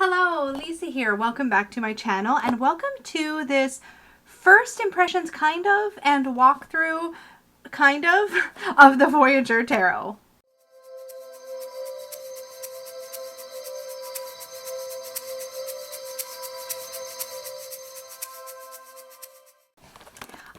Hello, Lisa here. Welcome back to my channel and welcome to this first impressions and walkthrough of the Voyager Tarot.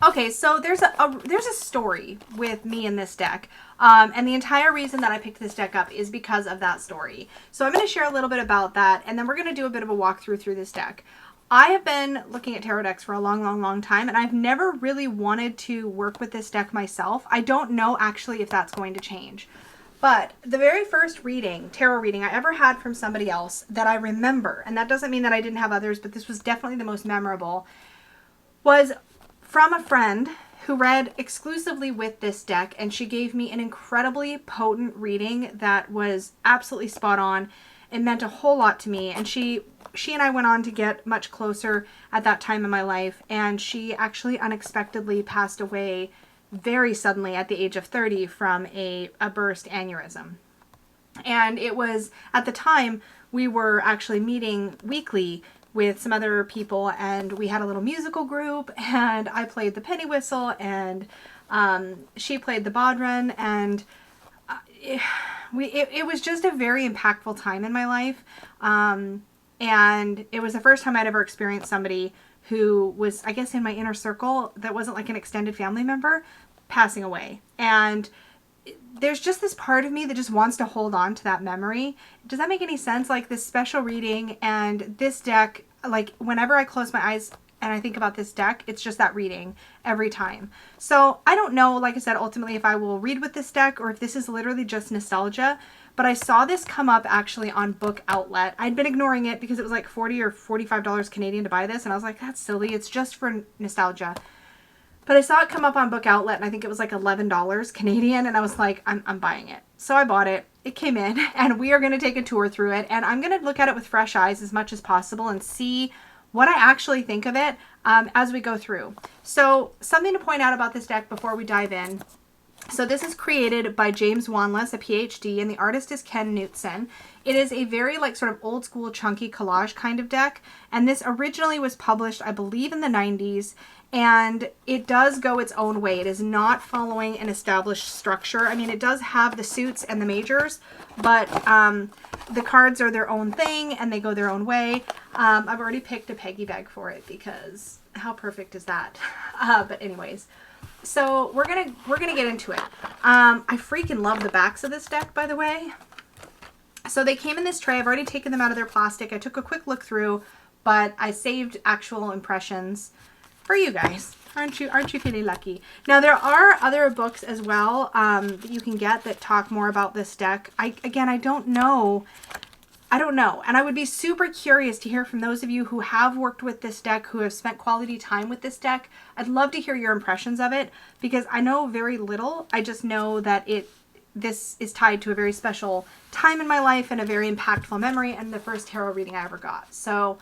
Okay, so there's a story with me in this deck, and the entire reason that I picked this deck up is because of that story. So I'm going to share a little bit about that, and then we're going to do a bit of a walkthrough through this deck. I have been looking at tarot decks for a long time, and I've never really wanted to work with this deck myself. I don't know actually if that's going to change. But the very first tarot reading I ever had from somebody else that I remember, and that doesn't mean that I didn't have others, but this was definitely the most memorable, was from a friend who read exclusively with this deck, and she gave me an incredibly potent reading that was absolutely spot on. It meant a whole lot to me, and she and I went on to get much closer at that time in my life, and she actually unexpectedly passed away very suddenly at the age of 30 from a burst aneurysm. And it was, at the time, we were actually meeting weekly with some other people, and we had a little musical group, and I played the penny whistle, and she played the bodhrán, and it was just a very impactful time in my life, and it was the first time I'd ever experienced somebody who was, I guess, in my inner circle that wasn't like an extended family member passing away. And there's just this part of me that just wants to hold on to that memory. Does that make any sense? Like, this special reading and this deck, like, whenever I close my eyes and I think about this deck, it's just that reading every time. So I don't know, like I said, ultimately if I will read with this deck or if this is literally just nostalgia, but I saw this come up actually on Book Outlet. I'd been ignoring it because it was like $40 or $45 Canadian to buy this, and I was like, that's silly, it's just for nostalgia. But I saw it come up on Book Outlet, and I think it was like $11 Canadian, and I was like, I'm buying it. So I bought it. It came in, and we are going to take a tour through it, and I'm going to look at it with fresh eyes as much as possible and see what I actually think of it as we go through. So something to point out about this deck before we dive in. So this is created by James Wanless, a PhD, and the artist is Ken Knutson. It is a very like sort of old school chunky collage kind of deck, and this originally was published, I believe, in the 90s, and it does go its own way. It is not following an established structure. I mean, it does have the suits and the majors, but the cards are their own thing and they go their own way. I've already picked a Peggy bag for it because how perfect is that? But anyways, so we're gonna get into it. I freaking love the backs of this deck, by the way. So they came in this tray. I've already taken them out of their plastic. I took a quick look through, but I saved actual impressions for you guys. Aren't you feeling lucky? Now there are other books as well that you can get that talk more about this deck. I don't know. And I would be super curious to hear from those of you who have worked with this deck, who have spent quality time with this deck. I'd love to hear your impressions of it because I know very little. I just know that this is tied to a very special time in my life and a very impactful memory, and the first tarot reading I ever got. So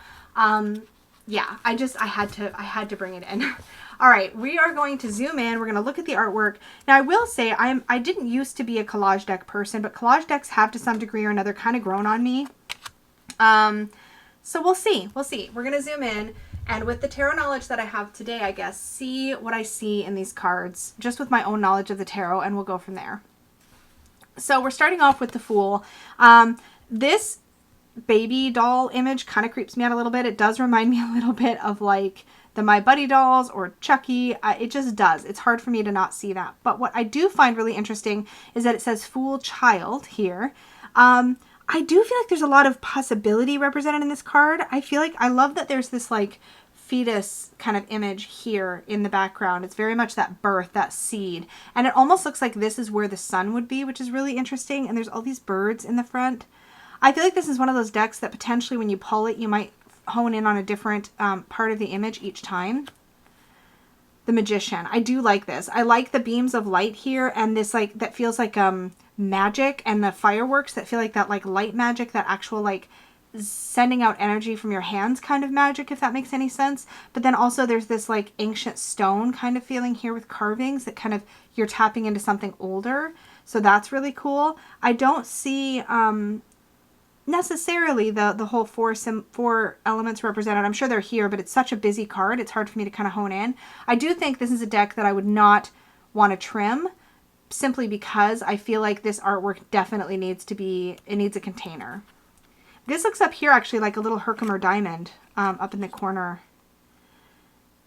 yeah, I had to bring it in. All right, we are going to zoom in. We're going to look at the artwork. Now, I will say I didn't used to be a collage deck person, but collage decks have to some degree or another kind of grown on me. So we'll see. We're going to zoom in, and with the tarot knowledge that I have today, I guess, see what I see in these cards, just with my own knowledge of the tarot, and we'll go from there. So we're starting off with the Fool. This baby doll image kind of creeps me out a little bit. It does remind me a little bit of like the My Buddy dolls or Chucky. It just does. It's hard for me to not see that. But what I do find really interesting is that it says Fool Child here. I do feel like there's a lot of possibility represented in this card. I feel like I love that there's this like fetus kind of image here in the background. It's very much that birth, that seed. And it almost looks like this is where the sun would be, which is really interesting. And there's all these birds in the front. I feel like this is one of those decks that potentially when you pull it, you might hone in on a different part of the image each time. The Magician. I do like this. I like the beams of light here, and this like that feels like magic, and the fireworks that feel like that like light magic, that actual like sending out energy from your hands kind of magic, if that makes any sense. But then also there's this like ancient stone kind of feeling here with carvings that kind of you're tapping into something older. So that's really cool. I don't see necessarily the whole four elements represented. I'm sure they're here, but it's such a busy card. It's hard for me to kind of hone in. I do think this is a deck that I would not want to trim, simply because I feel like this artwork definitely needs a container. This looks up here actually like a little Herkimer diamond up in the corner.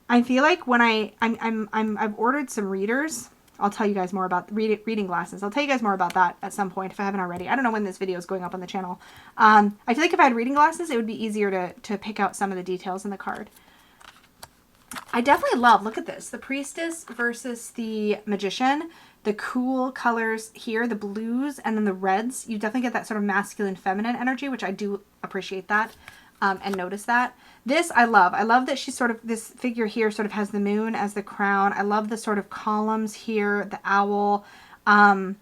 I feel like when I've ordered some readers. I'll tell you guys more about reading glasses. I'll tell you guys more about that at some point if I haven't already. I don't know when this video is going up on the channel. I feel like if I had reading glasses, it would be easier to pick out some of the details in the card. I definitely love, look at this, the Priestess versus the Magician. The cool colors here, the blues and then the reds. You definitely get that sort of masculine, feminine energy, which I do appreciate that and notice that. This I love. I love that she's sort of, this figure here sort of has the moon as the crown. I love the sort of columns here, the owl, the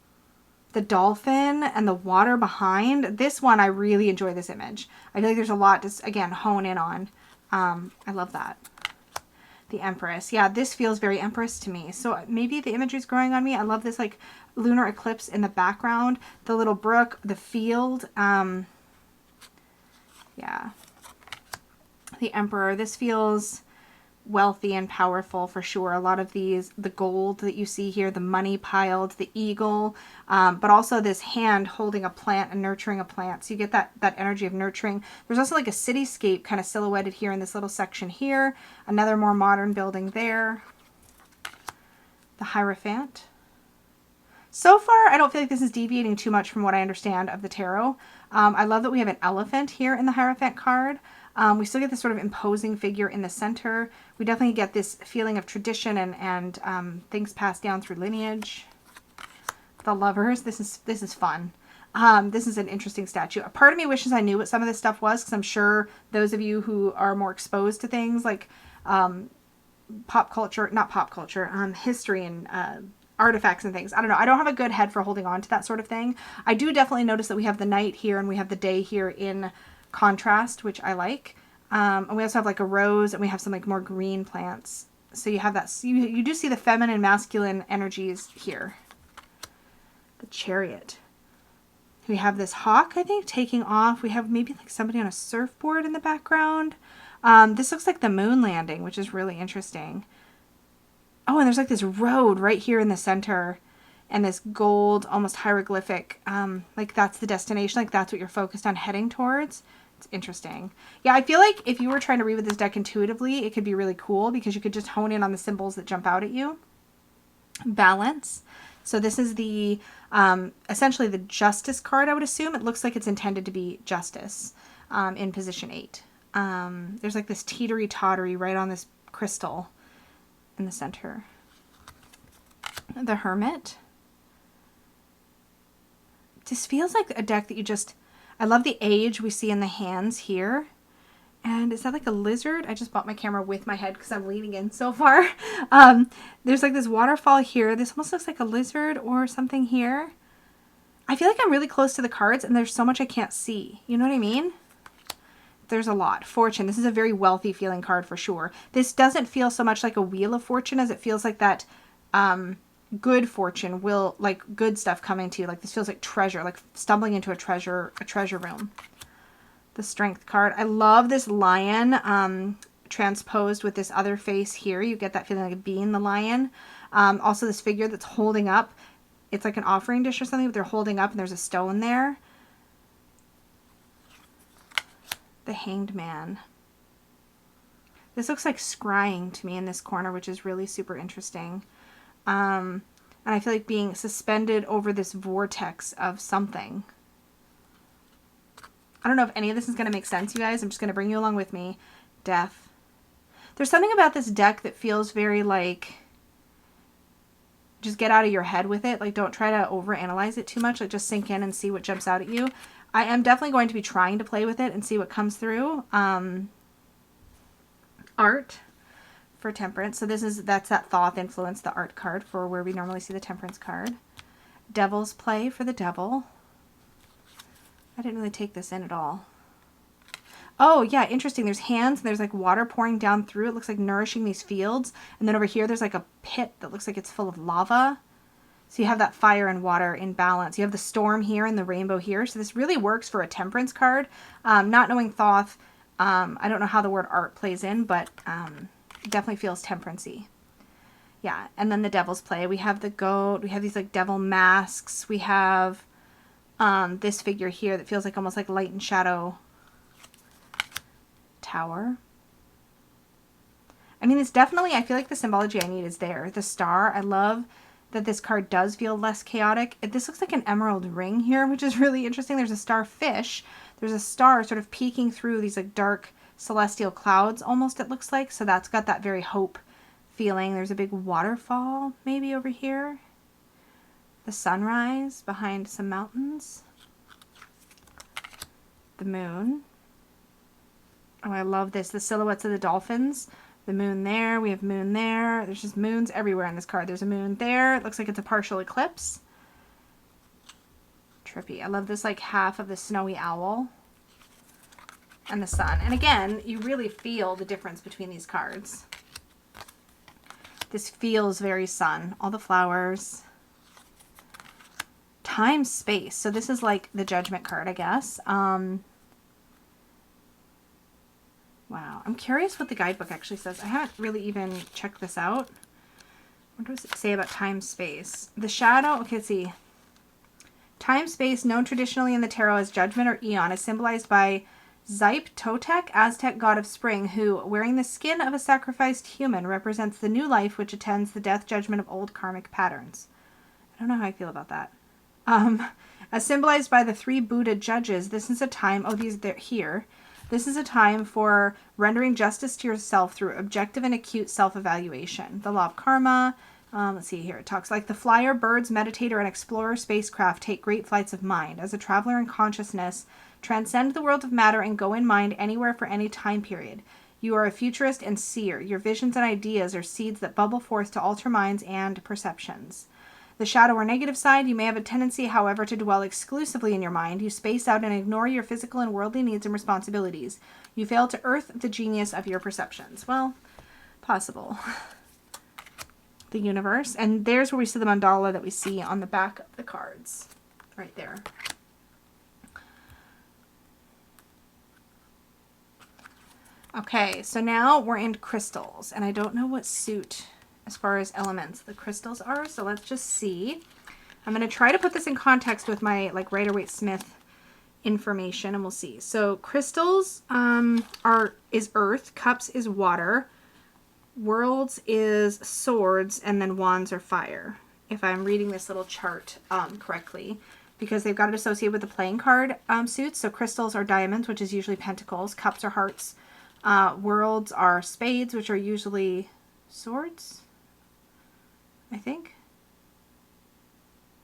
dolphin, and the water behind. This one, I really enjoy this image. I feel like there's a lot to, again, hone in on. I love that. The Empress. Yeah, this feels very Empress to me. So maybe the imagery is growing on me. I love this like lunar eclipse in the background. The little brook, the field. Yeah. The Emperor. This feels wealthy and powerful for sure. A lot of these, the gold that you see here, the money piled, the eagle, but also this hand holding a plant and nurturing a plant. So you get that energy of nurturing. There's also like a cityscape kind of silhouetted here in this little section here. Another more modern building there. The Hierophant. So far, I don't feel like this is deviating too much from what I understand of the tarot. I love that we have an elephant here in the Hierophant card. We still get this sort of imposing figure in the center. We definitely get this feeling of tradition and things passed down through lineage. The Lovers. This is fun. This is an interesting statue. A part of me wishes I knew what some of this stuff was, because I'm sure those of you who are more exposed to things like pop culture, not pop culture, history and artifacts and things. I don't know. I don't have a good head for holding on to that sort of thing. I do definitely notice that we have the night here and we have the day here in contrast, which I like. And we also have like a rose and we have some like more green plants. So you have that, so you do see the feminine, masculine energies here. The Chariot. We have this hawk, I think, taking off. We have maybe like somebody on a surfboard in the background. This looks like the moon landing, which is really interesting. Oh, and there's like this road right here in the center and this gold, almost hieroglyphic, like that's the destination, like that's what you're focused on heading towards. It's interesting. Yeah, I feel like if you were trying to read with this deck intuitively, it could be really cool because you could just hone in on the symbols that jump out at you. Balance. So this is the, essentially the Justice card, I would assume. It looks like it's intended to be Justice in position 8. There's like this teetery-tottery right on this crystal in the center. The Hermit. This feels like a deck that you just, I love the age we see in the hands here. And is that like a lizard? I just bought my camera with my head because I'm leaning in so far. There's like this waterfall here. This almost looks like a lizard or something here. I feel like I'm really close to the cards and there's so much I can't see. You know what I mean? There's a lot. Fortune. This is a very wealthy feeling card for sure. This doesn't feel so much like a Wheel of Fortune as it feels like that good fortune will, like good stuff coming to you. Like this feels like treasure, like stumbling into a treasure room. The Strength card. I love this lion transposed with this other face here. You get that feeling like being the lion. Also this figure that's holding up. It's like an offering dish or something, but they're holding up and there's a stone there. The Hanged Man. This looks like scrying to me in this corner, which is really super interesting. And I feel like being suspended over this vortex of something. I don't know if any of this is going to make sense, you guys. I'm just going to bring you along with me. Death. There's something about this deck that feels very like, just get out of your head with it. Like, don't try to overanalyze it too much. Like, just sink in and see what jumps out at you. I am definitely going to be trying to play with it and see what comes through. Art for Temperance. So that's that Thoth influence, the art card for where we normally see the Temperance card. Devil's Play for the Devil. I didn't really take this in at all. Oh, yeah, interesting. There's hands and there's like water pouring down through. It looks like nourishing these fields. And then over here, there's like a pit that looks like it's full of lava. So you have that fire and water in balance. You have the storm here and the rainbow here. So this really works for a temperance card. Not knowing Thoth, I don't know how the word art plays in, but it definitely feels temperance-y. Yeah, and then the devil's play. We have the goat. We have these like devil masks. We have this figure here that feels like almost like light and shadow tower. I mean, it's definitely, I feel like the symbology I need is there. The star, I love that this card does feel less chaotic. This looks like an emerald ring here, which is really interesting. There's a starfish. There's a star sort of peeking through these like dark celestial clouds almost, it looks like. So that's got that very hope feeling. There's a big waterfall maybe over here. The sunrise behind some mountains. The moon. Oh, I love this. The silhouettes of the dolphins. The moon there. We have moon there. There's just moons everywhere on this card. There's a moon there. It looks like it's a partial eclipse. Trippy. I love this like half of the snowy owl. And the sun. And again, you really feel the difference between these cards. This feels very sun. All the flowers. Time, space. So this is like the judgment card, I guess. Wow. I'm curious what the guidebook actually says. I haven't really even checked this out. What does it say about time, space? The shadow. Okay, let's see. Time, space, known traditionally in the tarot as judgment or eon, is symbolized by Zype Totec, Aztec god of spring, who, wearing the skin of a sacrificed human, represents the new life which attends the death judgment of old karmic patterns. I don't know how I feel about that. As symbolized by the 3 Buddha judges, this is a time, they're here. This is a time for rendering justice to yourself through objective and acute self-evaluation. The law of karma, let's see here. It talks like the flyer, birds, meditator, and explorer spacecraft take great flights of mind. As a traveler in consciousness, transcend the world of matter and go in mind anywhere for any time period. You are a futurist and seer. Your visions and ideas are seeds that bubble forth to alter minds and perceptions. The shadow or negative side, you may have a tendency, however, to dwell exclusively in your mind. You space out and ignore your physical and worldly needs and responsibilities. You fail to earth the genius of your perceptions. Well, possible. The universe. And there's where we see the mandala that we see on the back of the cards. Right there. Okay, so now we're in crystals. And I don't know what suit as far as elements the crystals are, so let's just see. I'm going to try to put this in context with my like Rider-Waite-Smith information, and we'll see. So crystals is earth, cups is water, worlds is swords, and then wands are fire, if I'm reading this little chart correctly, because they've got it associated with the playing card suits. So crystals are diamonds, which is usually pentacles, cups are hearts, worlds are spades, which are usually swords, I think.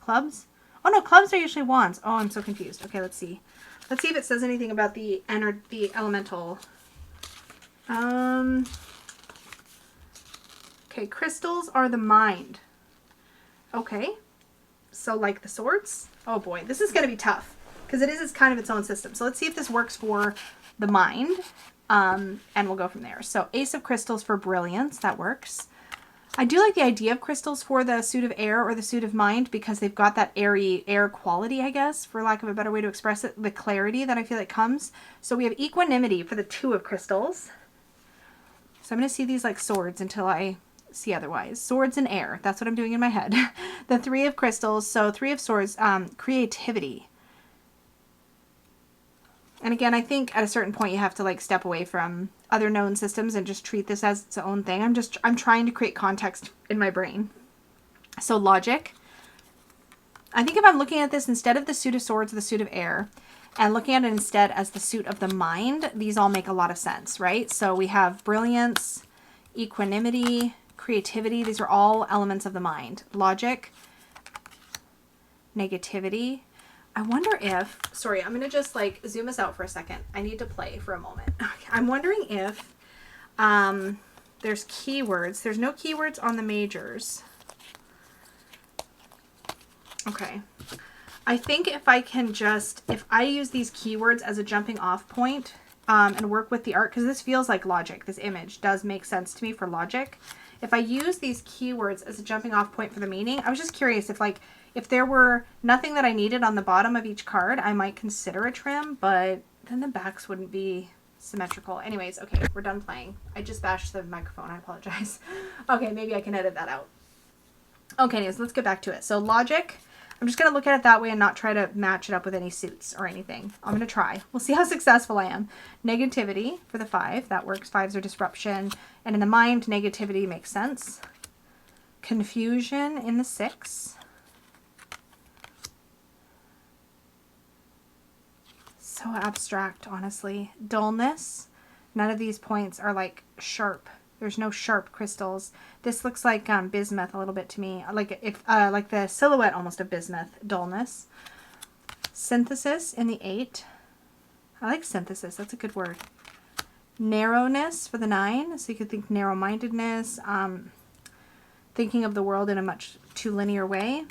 Clubs? Oh no, clubs are usually wands. Oh, I'm so confused. Okay, let's see. Let's see if it says anything about the elemental. Okay, crystals are the mind. Okay. So like the swords? Oh boy, this is going to be tough because it's kind of its own system. So let's see if this works for the mind. And we'll go from there. So Ace of Crystals for brilliance. That works. I do like the idea of crystals for the suit of air or the suit of mind because they've got that airy air quality, I guess, for lack of a better way to express it, the clarity that I feel like comes. So we have equanimity for the 2 of crystals. So I'm going to see these like swords until I see otherwise. Swords and air. That's what I'm doing in my head. The 3 of crystals. So 3 of swords, creativity. And again, I think at a certain point you have to like step away from other known systems and just treat this as its own thing. I'm trying to create context in my brain. So logic. I think if I'm looking at this instead of the suit of swords, the suit of air, and looking at it instead as the suit of the mind, these all make a lot of sense, right? So we have brilliance, equanimity, creativity. These are all elements of the mind. Logic, negativity. I wonder if, sorry, I'm going to just like zoom us out for a second. I need to play for a moment. Okay, I'm wondering if there's keywords. There's no keywords on the majors. Okay. I think if I can just, if I use these keywords as a jumping off point and work with the art, because this feels like logic. This image does make sense to me for logic. if I use these keywords as a jumping off point for the meaning, I was just curious if like, if there were nothing that I needed on the bottom of each card, I might consider a trim, but then the backs wouldn't be symmetrical. Anyways, okay, we're done playing. I just bashed the microphone. I apologize. Okay, maybe I can edit that out. Okay, anyways, let's get back to it. So logic, I'm just going to look at it that way and not try to match it up with any suits or anything. I'm going to try. We'll see how successful I am. Negativity for the 5. That works. 5s are disruption. And in the mind, negativity makes sense. Confusion in the 6. So abstract, honestly. Dullness. None of these points are like sharp. There's no sharp crystals. This looks like bismuth a little bit to me. Like the silhouette almost of bismuth. Dullness. Synthesis in the 8. I like synthesis. That's a good word. Narrowness for the 9. So you could think narrow-mindedness. Thinking of the world in a much too linear way.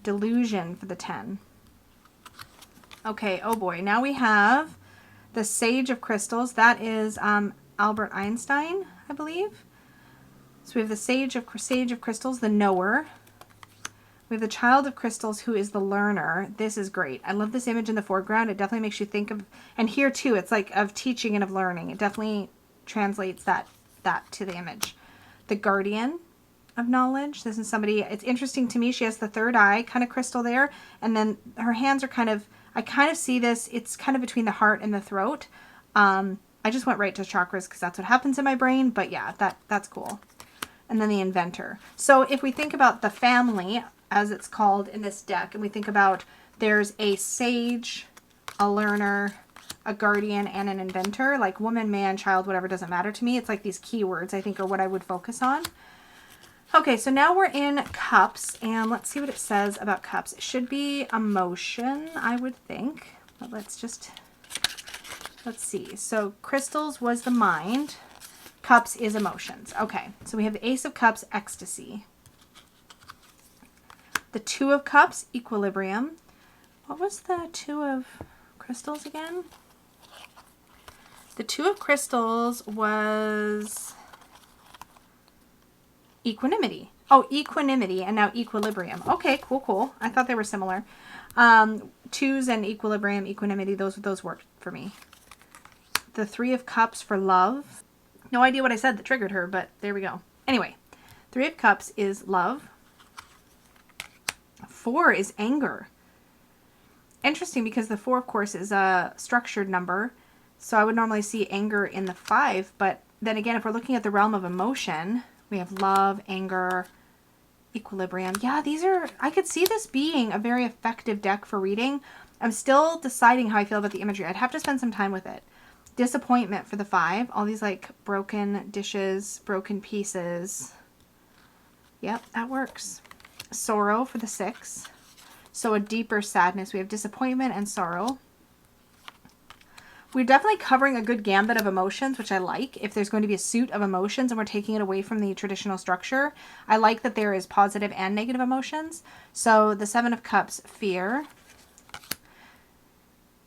Delusion for the 10. Okay, oh boy. Now we have the Sage of Crystals. That is Albert Einstein, I believe. So we have the Sage of Crystals, the knower. We have the Child of Crystals, who is the learner. This is great. I love this image in the foreground. It definitely makes you think of, and here too, it's like of teaching and of learning. It definitely translates that to the image. The Guardian of Knowledge. This is somebody, it's interesting to me. She has the third eye kind of crystal there, and then her hands are kind of, I kind of see this, it's kind of between the heart and the throat. I just went right to chakras because that's what happens in my brain, but yeah, that's cool. And then the Inventor. So if we think about the family, as it's called in this deck, and we think about there's a sage, a learner, a guardian, and an inventor, like woman, man, child, whatever, doesn't matter to me. It's like these keywords, I think, are what I would focus on. Okay, so now we're in Cups, and let's see what it says about Cups. It should be emotion, I would think, but let's see. So Crystals was the mind. Cups is emotions. Okay, so we have the Ace of Cups, ecstasy. The Two of Cups, equilibrium. What was the Two of Crystals again? The Two of Crystals was equanimity. Oh, equanimity, and now equilibrium. Okay, cool. I thought they were similar. Twos and equilibrium, equanimity, those worked for me. The Three of Cups for love. No idea what I said that triggered her, but there we go. Anyway, Three of Cups is love. 4 is anger. Interesting, because the 4, of course, is a structured number. So I would normally see anger in the 5. But then again, if we're looking at the realm of emotion, we have love, anger, equilibrium. Yeah, I could see this being a very effective deck for reading. I'm still deciding how I feel about the imagery. I'd have to spend some time with it. Disappointment for the 5. All these like broken dishes, broken pieces. Yep, that works. Sorrow for the 6. So a deeper sadness. We have disappointment and sorrow. We're definitely covering a good gambit of emotions, which I like. If there's going to be a suit of emotions and we're taking it away from the traditional structure, I like that there is positive and negative emotions. So the 7 of Cups, fear.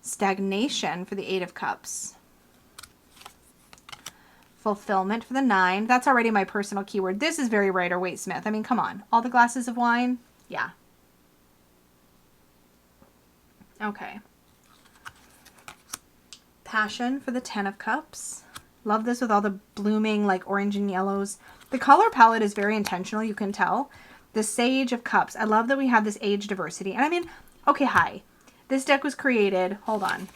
Stagnation for the 8 of Cups. Fulfillment for the 9. That's already my personal keyword. This is very Rider-Waite-Smith. I mean, come on. All the glasses of wine? Yeah. Okay. Passion for the 10 of Cups. Love this with all the blooming, like, orange and yellows. The color palette is very intentional, you can tell. The Sage of Cups. I love that we have this age diversity. And I mean, okay, hi. This deck was created, hold on.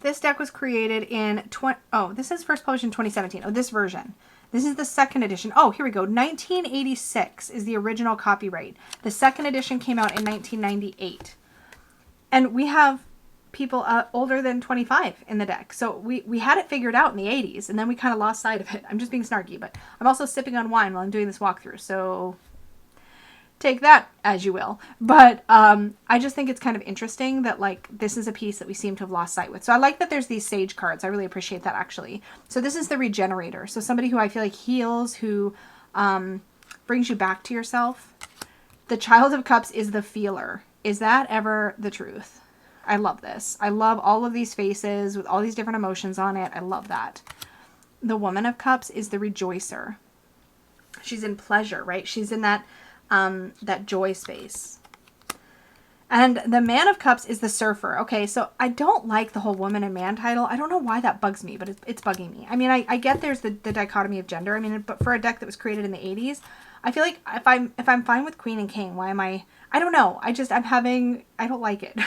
This deck was created in, this is first published in 2017. Oh, this version. This is the second edition. Oh, here we go. 1986 is the original copyright. The second edition came out in 1998. And we have people older than 25 in the deck. So we had it figured out in the 80s, and then we kind of lost sight of it. I'm just being snarky, but I'm also sipping on wine while I'm doing this walkthrough. So take that as you will. But I just think it's kind of interesting that, like, this is a piece that we seem to have lost sight with. So I like that there's these sage cards. I really appreciate that, actually. So this is the regenerator. So somebody who I feel like heals, who brings you back to yourself. The Child of Cups is the feeler. Is that ever the truth? I love this. I love all of these faces with all these different emotions on it. I love that. the Woman of Cups is the rejoicer. She's in pleasure, right? She's in that that joy space. And the Man of Cups is the surfer. Okay, so I don't like the whole woman and man title. I don't know why that bugs me, but it's bugging me. I mean, I get there's the dichotomy of gender. I mean, but for a deck that was created in the 80s, I feel like if I'm fine with Queen and King, why am I don't know. I don't like it.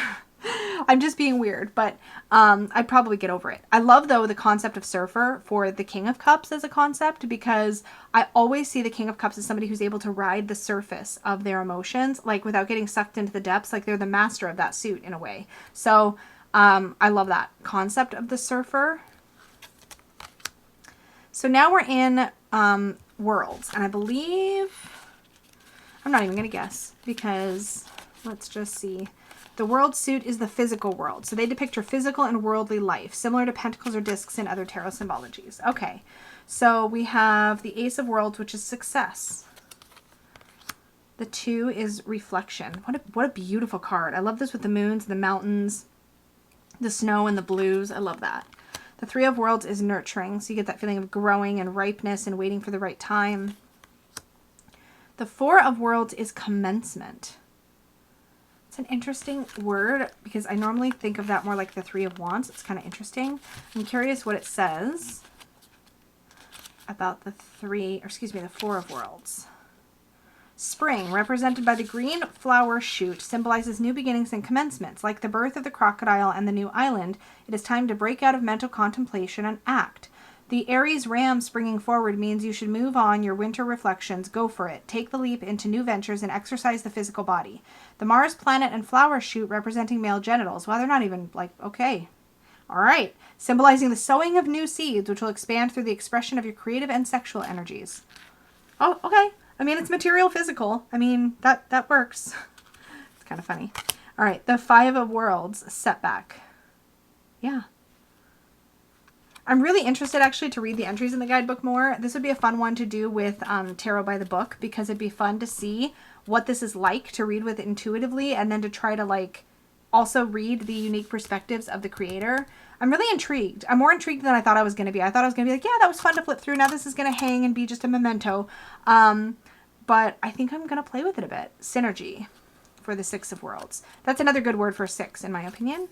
I'm just being weird, but I'd probably get over it. I love, though, the concept of surfer for the King of Cups as a concept, because I always see the King of Cups as somebody who's able to ride the surface of their emotions, like without getting sucked into the depths. Like they're the master of that suit in a way. So I love that concept of the surfer. So now we're in worlds, and I believe, I'm not even going to guess, because let's just see. The world suit is the physical world. So they depict your physical and worldly life, similar to pentacles or discs in other tarot symbologies. Okay, so we have the Ace of Worlds, which is success. The 2 is reflection. What a beautiful card. I love this with the moons, the mountains, the snow, and the blues. I love that. The 3 of Worlds is nurturing, so you get that feeling of growing and ripeness and waiting for the right time. The 4 of Worlds is commencement. It's an interesting word because I normally think of that more like the 3 of Wands. It's kind of interesting. I'm curious what it says about the 4 of Worlds. Spring, represented by the green flower shoot, symbolizes new beginnings and commencements. Like the birth of the crocodile and the new island, it is time to break out of mental contemplation and act. The Aries ram springing forward means you should move on your winter reflections. Go for it. Take the leap into new ventures and exercise the physical body. The Mars planet and flower shoot representing male genitals. Well, they're not even like, okay. All right. Symbolizing the sowing of new seeds, which will expand through the expression of your creative and sexual energies. Oh, okay. I mean, it's material physical. I mean, that works. It's kind of funny. All right. The 5 of Worlds, setback. Yeah. I'm really interested actually to read the entries in the guidebook more. This would be a fun one to do with Tarot by the Book, because it'd be fun to see what this is like to read with intuitively, and then to try to like also read the unique perspectives of the creator. I'm really intrigued. I'm more intrigued than I thought I was going to be. I thought I was going to be like, yeah, that was fun to flip through. Now this is going to hang and be just a memento. But I think I'm going to play with it a bit. Synergy for the 6 of Worlds. That's another good word for 6 in my opinion.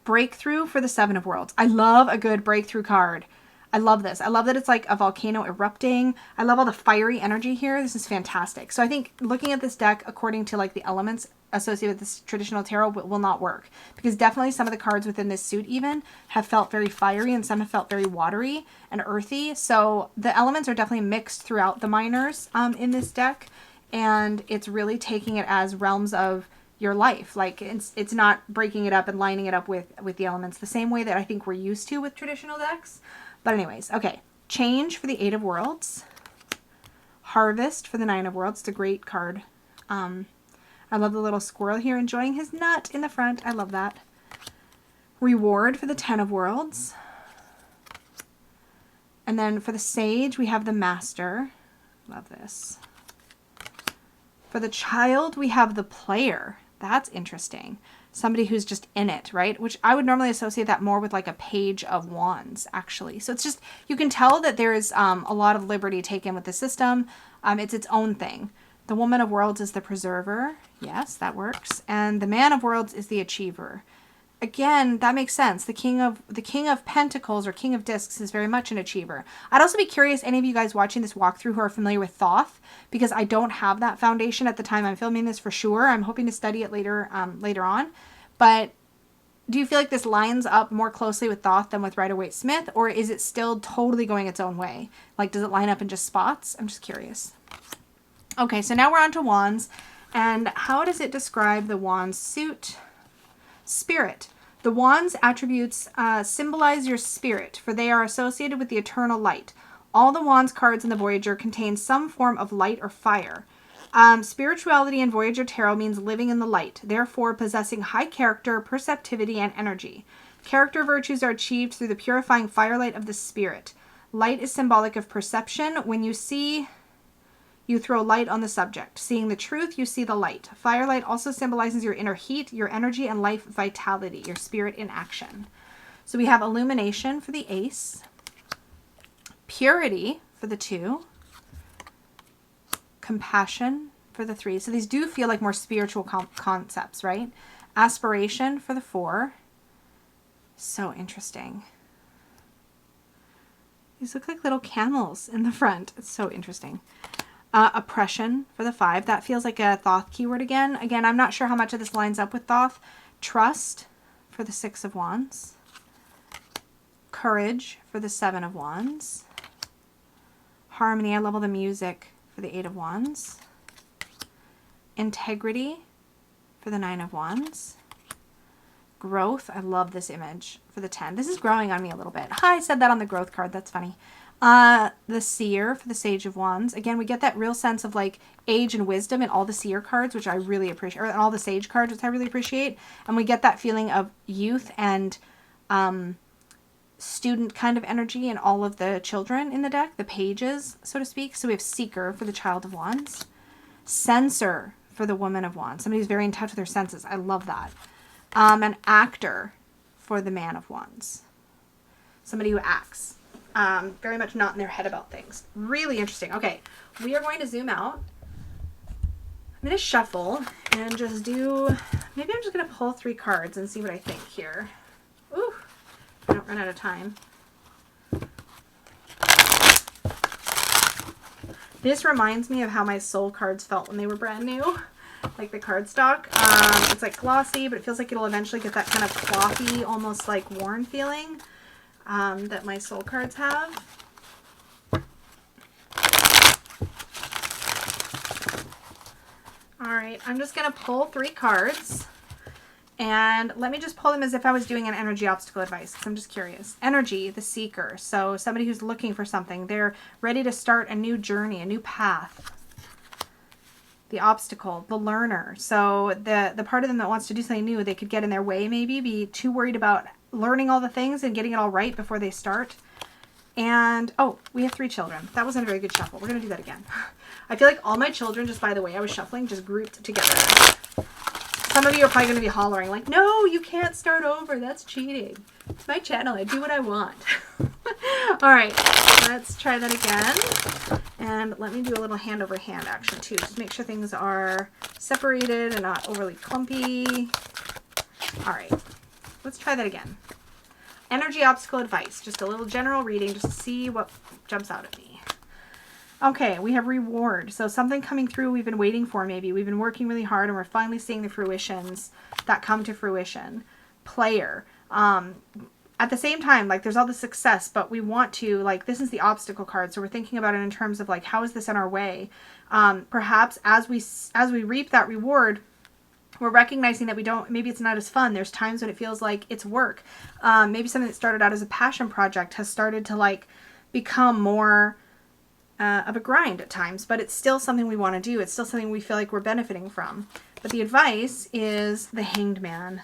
Breakthrough for the 7 of Worlds. I love a good breakthrough card. I love this. I love that it's like a volcano erupting. I love all the fiery energy here. This is fantastic. So I think looking at this deck according to like the elements associated with this traditional tarot will not work, because definitely some of the cards within this suit even have felt very fiery and some have felt very watery and earthy. So the elements are definitely mixed throughout the minors in this deck, and it's really taking it as realms of your life. Like it's not breaking it up and lining it up with the elements the same way that I think we're used to with traditional decks. But anyways, okay. Change for the 8 of Worlds. Harvest for the 9 of Worlds. It's a great card. I love the little squirrel here enjoying his nut in the front. I love that. Reward for the 10 of Worlds. And then for the Sage, we have the Master. Love this. For the Child, we have the Player. That's interesting. Somebody who's just in it, right? Which I would normally associate that more with like a Page of Wands, actually. So it's just, you can tell that there is a lot of liberty taken with the system. It's its own thing. The Woman of Worlds is the Preserver. Yes, that works. And the Man of Worlds is the Achiever. Again, that makes sense. The King of Pentacles or King of Discs is very much an achiever. I'd also be curious, any of you guys watching this walkthrough who are familiar with Thoth, because I don't have that foundation at the time I'm filming this for sure. I'm hoping to study it later on. But do you feel like this lines up more closely with Thoth than with Rider-Waite-Smith, or is it still totally going its own way? Like, does it line up in just spots? I'm just curious. Okay, so now we're on to Wands. And how does it describe the Wands suit? Spirit. The Wands attributes symbolize your spirit, for they are associated with the eternal light. All the Wands cards in the Voyager contain some form of light or fire. Spirituality in Voyager Tarot means living in the light, therefore possessing high character, perceptivity, and energy. Character virtues are achieved through the purifying firelight of the spirit. Light is symbolic of perception. When you see, you throw light on the subject. Seeing the truth, you see the light. Firelight also symbolizes your inner heat, your energy, and life vitality, your spirit in action. So we have illumination for the Ace. Purity for the 2. Compassion for the 3. So these do feel like more spiritual concepts, right? Aspiration for the 4. So interesting. These look like little camels in the front. It's so interesting. Oppression for the 5. That feels like a Thoth keyword again. Again, I'm not sure how much of this lines up with Thoth. Trust for the 6 of Wands. Courage for the 7 of Wands. Harmony, I love all the music for the 8 of Wands. Integrity for the 9 of Wands. Growth, I love this image for the 10. This is growing on me a little bit. I said that on the growth card, that's funny. The Seer for the Sage of Wands. Again, we get that real sense of like age and wisdom in all the Seer cards, which I really appreciate, or all the Sage cards, which I really appreciate. And we get that feeling of youth and student kind of energy in all of the children in the deck, the pages, so to speak. So we have Seeker for the Child of Wands. Censor for the Woman of Wands. Somebody who's very in touch with their senses. I love that. An Actor for the Man of Wands. Somebody who acts. Very much not in their head about things. Really interesting. Okay, we are going to zoom out. I'm going to shuffle and just do, maybe I'm just going to pull 3 cards and see what I think here. Ooh, I don't run out of time. This reminds me of how my soul cards felt when they were brand new. Like the cardstock. It's like glossy, but it feels like it'll eventually get that kind of clothy, almost like worn feeling that my soul cards have. All right, I'm just going to pull 3 cards. And let me just pull them as if I was doing an energy obstacle advice, because I'm just curious. Energy, the Seeker. So somebody who's looking for something. They're ready to start a new journey, a new path. The Obstacle, the Learner. So the part of them that wants to do something new, they could get in their way maybe, be too worried about learning all the things and getting it all right before they start. And, oh, we have 3 children. That wasn't a very good shuffle. We're going to do that again. I feel like all my children, just by the way I was shuffling, just grouped together. Some of you are probably going to be hollering like, no, you can't start over. That's cheating. It's my channel. I do what I want. All right, let's try that again. And let me do a little hand over hand action too. Just make sure things are separated and not overly clumpy. All right, let's try that again. Energy obstacle advice. Just a little general reading just to see what jumps out at me. Okay, we have reward. So something coming through we've been waiting for maybe. We've been working really hard and we're finally seeing the fruitions that come to fruition. Player. At the same time, like there's all the success, but we want to, like, this is the obstacle card. So we're thinking about it in terms of like, how is this in our way? Perhaps as we reap that reward, we're recognizing that we don't, maybe it's not as fun. There's times when it feels like it's work. Maybe something that started out as a passion project has started to like become more of a grind at times, but it's still something we want to do. It's still something we feel like we're benefiting from. But the advice is the Hanged Man.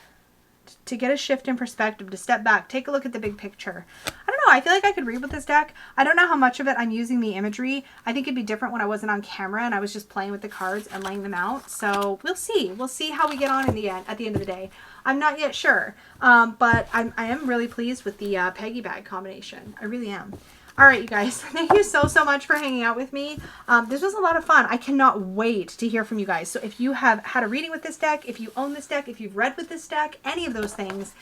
To get a shift in perspective, to step back, take a look at the big picture. I don't know, I feel like I could read with this deck. I don't know how much of it I'm using the imagery. I think it'd be different when I wasn't on camera and I was just playing with the cards and laying them out. So we'll see. We'll see how we get on in the end, at the end of the day. I'm not yet sure, but I am really pleased with the Peggy bag combination. I really am. All right, you guys, thank you so much for hanging out with me. This was a lot of fun. I cannot wait to hear from you guys. So if you have had a reading with this deck, if you own this deck, if you've read with this deck, any of those things,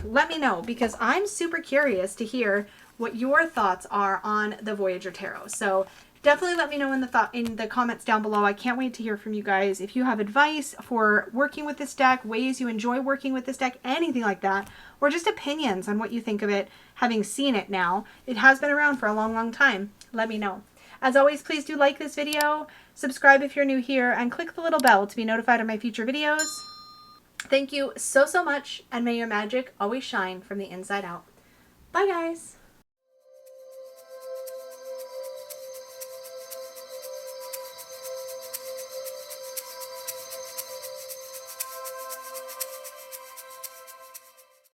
let me know, because I'm super curious to hear what your thoughts are on the Voyager Tarot. So definitely let me know in the comments down below. I can't wait to hear from you guys. If you have advice for working with this deck, ways you enjoy working with this deck, anything like that, or just opinions on what you think of it, having seen it now. It has been around for a long, long time. Let me know. As always, please do like this video, subscribe if you're new here, and click the little bell to be notified of my future videos. Thank you so, so much, and may your magic always shine from the inside out. Bye, guys.